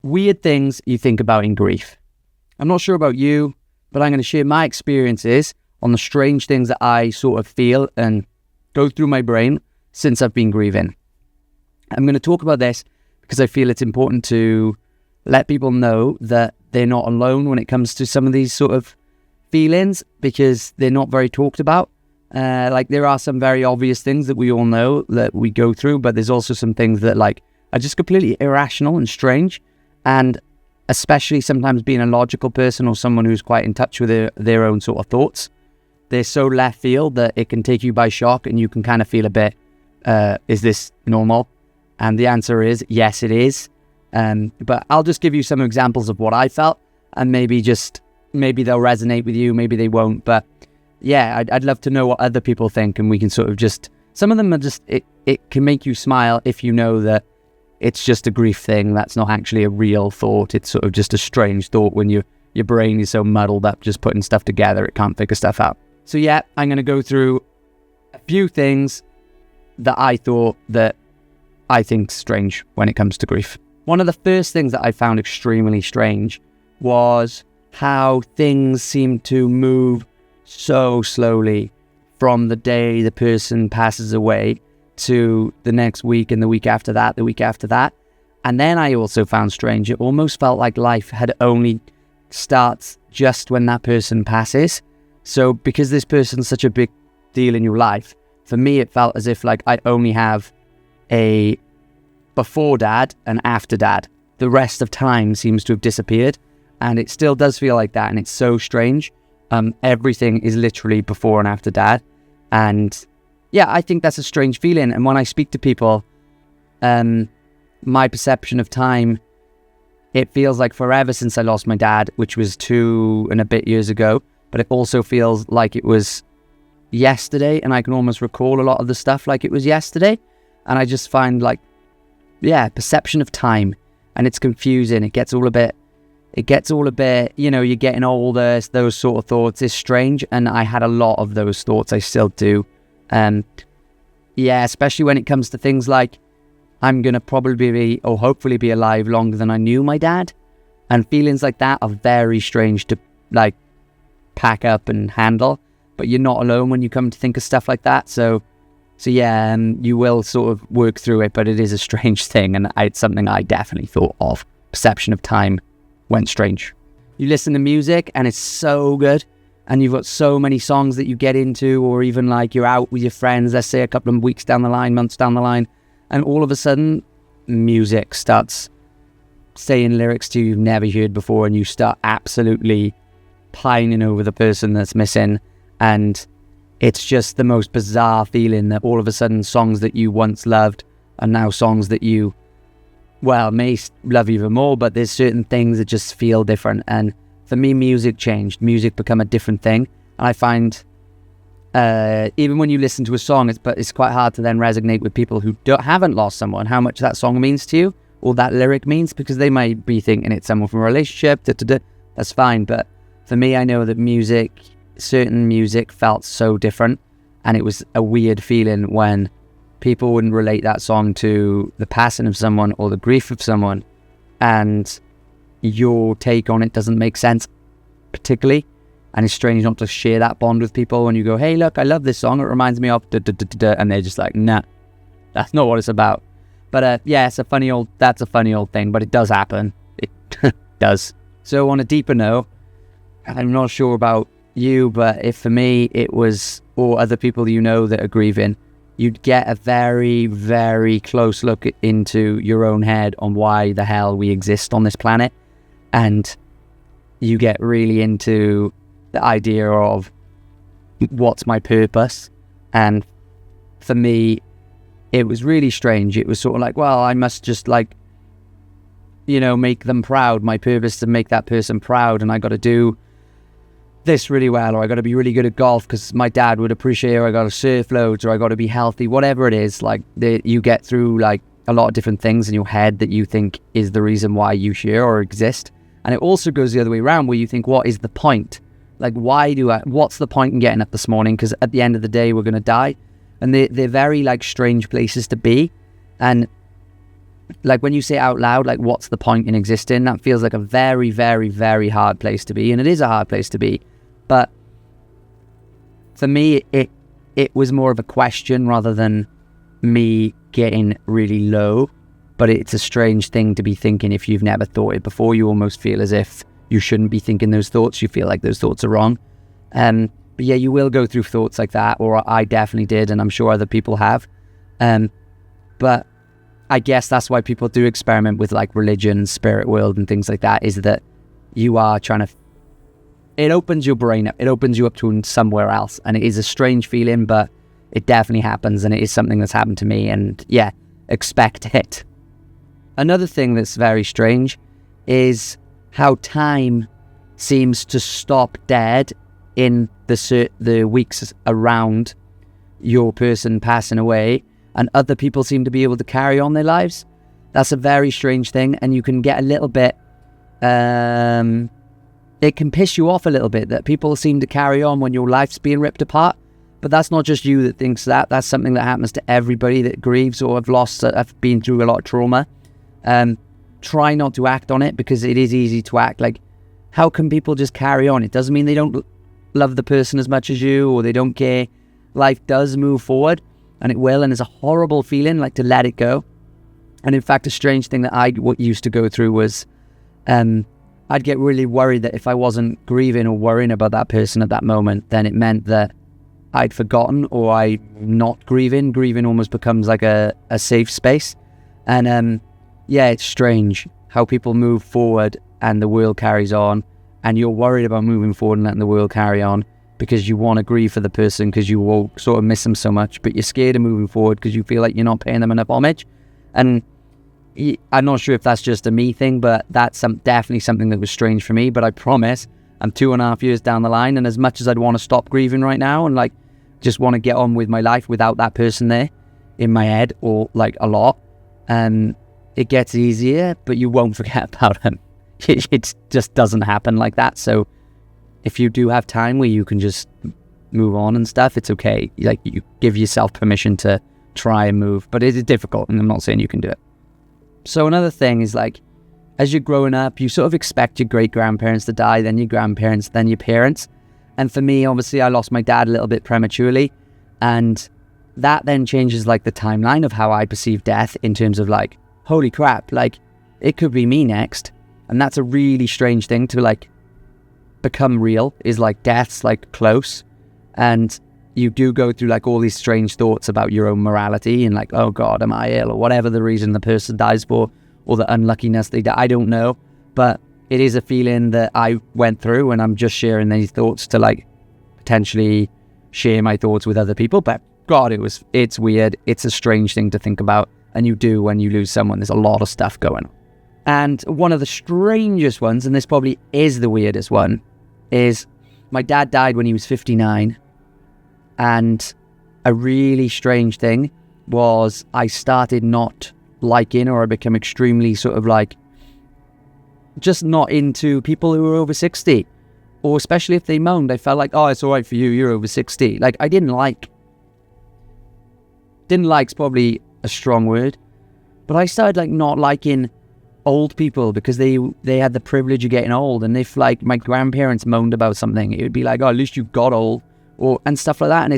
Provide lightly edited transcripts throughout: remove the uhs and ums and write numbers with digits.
Weird things you think about in grief. I'm not sure about you, but I'm going to share my experiences on the strange things that I sort of feel and go through my brain since I've been grieving. I'm going to talk about this because I feel it's important to let people know that they're not alone when it comes to some of these sort of feelings, because they're not very talked about. Like, there are some very obvious things that we all know that we go through, but there's also some things that are just completely irrational and strange. And especially sometimes being a logical person or someone who's quite in touch with their own sort of thoughts, they're so left field that it can take you by shock, and you can kind of feel a bit, is this normal? And the answer is, yes, it is. But I'll just give you some examples of what I felt, and maybe they'll resonate with you, maybe they won't. But yeah, I'd love to know what other people think, and we can sort of just, some of them are just, it can make you smile if you know that it's just a grief thing. That's not actually a real thought. It's sort of just a strange thought when your brain is so muddled up just putting stuff together, it can't figure stuff out. So yeah, I'm going to go through a few things that I thought that I think strange when it comes to grief. One of the first things that I found extremely strange was how things seem to move so slowly from the day the person passes away to the next week and the week after that, the week after that. And then I also found strange, it almost felt like life had only starts just when that person passes. So because this person's such a big deal in your life, for me it felt as if like I only have a before dad and after dad. The rest of time seems to have disappeared, and it still does feel like that, and it's so strange. Everything is literally before and after dad. And yeah, I think that's a strange feeling. And when I speak to people, my perception of time, it feels like forever since I lost my dad, which was 2 and a bit years ago. But it also feels like it was yesterday, and I can almost recall a lot of the stuff like it was yesterday. And I just find perception of time, and it's confusing. It gets all a bit, you're getting older, those sort of thoughts is strange. And I had a lot of those thoughts. I still do. Especially when it comes to things like I'm going to probably be, or hopefully be alive longer than I knew my dad. And feelings like that are very strange to pack up and handle, but you're not alone when you come to think of stuff like that. So yeah, you will sort of work through it, but it is a strange thing. And it's something I definitely thought of. Perception of time went strange. You listen to music and it's so good, and you've got so many songs that you get into, or even you're out with your friends, let's say a couple of weeks down the line, months down the line, and all of a sudden music starts saying lyrics to you you've never heard before, and you start absolutely pining over the person that's missing. And it's just the most bizarre feeling that all of a sudden songs that you once loved are now songs that you, may love even more, but there's certain things that just feel different. And for me, music changed. Music become a different thing. And I find even when you listen to a song, it's quite hard to then resonate with people who haven't lost someone, how much that song means to you, or that lyric means, because they might be thinking it's someone from a relationship, that's fine. But for me, I know that certain music felt so different, and it was a weird feeling when people wouldn't relate that song to the passing of someone or the grief of someone, and your take on it doesn't make sense particularly. And it's strange not to share that bond with people when you go, hey, look, I love this song, it reminds me of and they're just like, nah, that's not what it's about. But that's a funny old thing, but it does happen. It does. So on a deeper note, I'm not sure about you, but if for me it was, or other people that are grieving, you'd get a very, very close look into your own head on why the hell we exist on this planet. And you get really into the idea of what's my purpose. And for me, it was really strange. It was sort of like, well, I must just make them proud. My purpose is to make that person proud, and I got to do this really well, or I got to be really good at golf because my dad would appreciate it, or I got to surf loads, or I got to be healthy, whatever it is. You get through a lot of different things in your head that you think is the reason why you share or exist. And it also goes the other way around, where you think, what is the point? What's the point in getting up this morning? Because at the end of the day, we're going to die. And they're very strange places to be. And like when you say out loud, like, what's the point in existing? That feels like a very, very, very hard place to be. And it is a hard place to be. But for me, it was more of a question rather than me getting really low. But it's a strange thing to be thinking if you've never thought it before. You almost feel as if you shouldn't be thinking those thoughts. You feel like those thoughts are wrong. But yeah, you will go through thoughts like that, or I definitely did, and I'm sure other people have. But I guess that's why people do experiment with like religion, spirit world and things like that, is that you are trying to, it opens your brain up, it opens you up to somewhere else. And it is a strange feeling, but it definitely happens, and it is something that's happened to me, and yeah, expect it. Another thing that's very strange is how time seems to stop dead in the weeks around your person passing away, and other people seem to be able to carry on their lives. That's a very strange thing, and you can get a little bit, it can piss you off a little bit that people seem to carry on when your life's being ripped apart. But that's not just you that thinks that. That's something that happens to everybody that grieves or have been through a lot of trauma. Try not to act on it, because it is easy to act like, how can people just carry on? It doesn't mean they don't love the person as much as you, or they don't care. Life does move forward, and it will, and it's a horrible feeling, like, to let it go. And in fact, a strange thing that I used to go through was I'd get really worried that if I wasn't grieving or worrying about that person at that moment, then it meant that I'd forgotten, or I'm not grieving. Grieving almost becomes like a safe space. And yeah, it's strange how people move forward and the world carries on, and you're worried about moving forward and letting the world carry on because you want to grieve for the person because you will sort of miss them so much, but you're scared of moving forward because you feel like you're not paying them enough homage. And I'm not sure if that's just a me thing, but that's definitely something that was strange for me. But I promise I'm 2.5 years down the line, and as much as I'd want to stop grieving right now and like just want to get on with my life without that person there in my head, or like a lot, it gets easier, but you won't forget about them. It just doesn't happen like that. So if you do have time where you can just move on and stuff, it's okay. Like, you give yourself permission to try and move, but it is difficult, and I'm not saying you can do it. So another thing is, like, as you're growing up, you sort of expect your great-grandparents to die, then your grandparents, then your parents. And for me, obviously, I lost my dad a little bit prematurely, and that then changes like the timeline of how I perceive death, in terms of like, holy crap, like, it could be me next. And that's a really strange thing to like become real, is like death's like close, and you do go through like all these strange thoughts about your own morality, and like, oh God, am I ill, or whatever the reason the person dies for, or the unluckiness they die. I don't know, but it is a feeling that I went through, and I'm just sharing these thoughts to like potentially share my thoughts with other people. But God, it's weird. It's a strange thing to think about, and you do when you lose someone. There's a lot of stuff going on. And one of the strangest ones, and this probably is the weirdest one, is my dad died when he was 59. And a really strange thing was I started not liking, or I became extremely sort of like, just not into people who were over 60. Or especially if they moaned, I felt like, oh, it's all right for you, you're over 60. Like, I didn't like's probably a strong word, but I started like not liking old people because they had the privilege of getting old. And if like my grandparents moaned about something, it would be like, oh, at least you got old, and stuff like that. And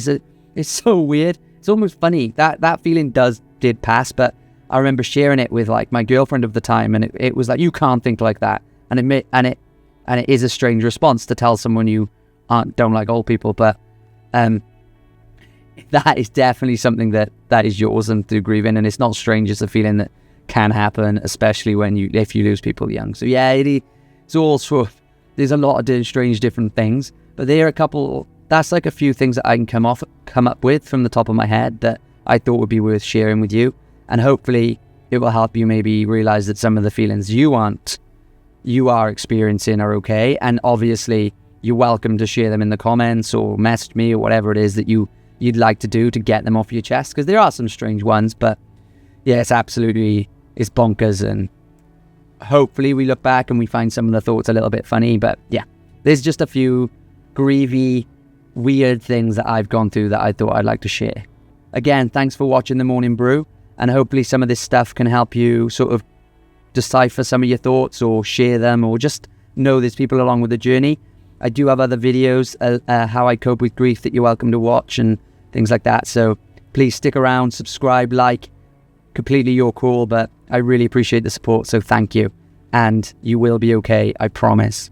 it's so weird. It's almost funny. That feeling did pass, but I remember sharing it with like my girlfriend of the time, and it was like, you can't think like that. And it is a strange response to tell someone you don't like old people, but that is definitely something that is yours and through grieving, and it's not strange. It's a feeling that can happen, especially if you lose people young. So yeah, it's all sort of, there's a lot of strange different things, but there are a couple. That's like a few things that I can come up with from the top of my head that I thought would be worth sharing with you, and hopefully it will help you maybe realize that some of the feelings you are experiencing are okay. And obviously you're welcome to share them in the comments or message me or whatever it is that you'd like to do to get them off your chest, because there are some strange ones. But yeah, it's bonkers, and hopefully we look back and we find some of the thoughts a little bit funny. But yeah, there's just a few grievy, weird things that I've gone through that I thought I'd like to share. Again, thanks for watching The Morning Brew, and hopefully some of this stuff can help you sort of decipher some of your thoughts or share them, or just know there's people along with the journey. I do have other videos, how I cope with grief, that you're welcome to watch and things like that. So please stick around, subscribe, like, completely your call, but I really appreciate the support. So thank you. And you will be okay, I promise.